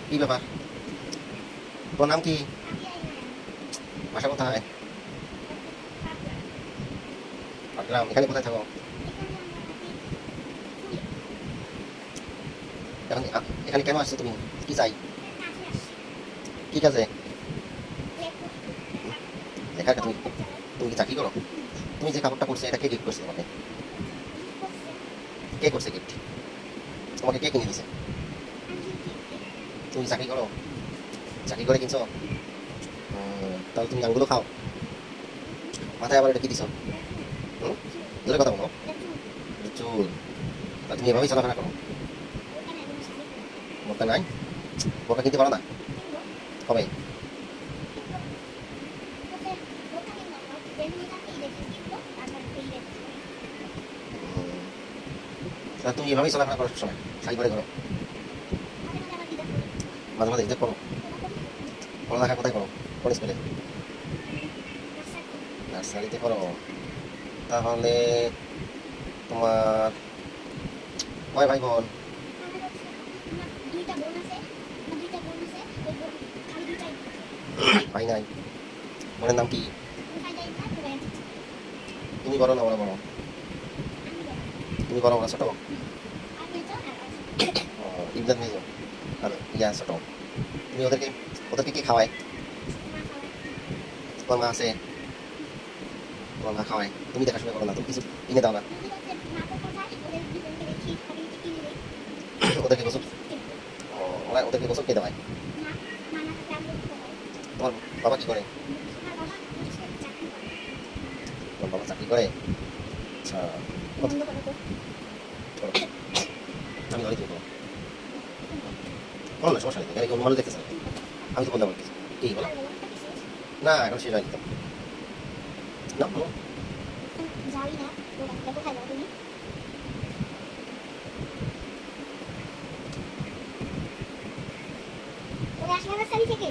কি ব্যাপার? তোর নাম কি? বাসা কোথায়? পাটগ্রাম। এখানে কোথায় থাকো? এখন এখানে কেন আসছো তুমি? কি চাই? কি কাজে? লেখার তুমি তুমি কি চাকরি করো? তুমি যে কাপড়টা পরছো এটা কে গিফট করছে তোমাকে? কে করছে গিফট? তোমাকে কে কিনে দিছে? তুমি চাকরি করো? চাকরি করে কিনছো? তাহলে তুমি আঙ্গুলো খাও? মাথায় আবার এটা কি দিছো? হুম? জোরে কথা বলো। চুল। তা তুমি এভাবেই চলাফেরা করো? বোরকা নাই? বোরকা কিনতে পারো না? কবে? তা তুমি এভাবেই চলাফেরা করো সবসময়? শাড়ি পরে করো? মাঝে মাঝে হিজাব করো? পড়ালেখা কোথায় করো? কোন স্কুলে? নার্সারিতে করো? তাহলে তোমার কয় ভাই বোন? ভাই নাই? বোনের নাম কি? তুমি বড় না ওরা বড়? তুমি বড় ওরা ছোট? ইমদাদ মেজো আর ইয়া ছোট। তুমি ওদেরকে ওদেরকে কি খাওয়ায়? তোমার মা আছে? তোমার মা খাওয়ায়, তুমি দেখাশোনা করো না, তুমি কিছু কিনে দাও না? ওদেরকে গোসল ওরা ওদেরকে গোসল কে দেওয়ায়? তোমার বাবা কি করে? তোমার বাবা চাকরি করে? আচ্ছা। আমি ধরি তুমি বলো না, সমস্যা নেই, এখানে কেউ মানুষ দেখতেছে না। আমি তো বলতে পারতেছি কি বলো না, এখন শেষ হয়নি তো। না বলো। ওরা আসলে আমার শাড়ি থেকে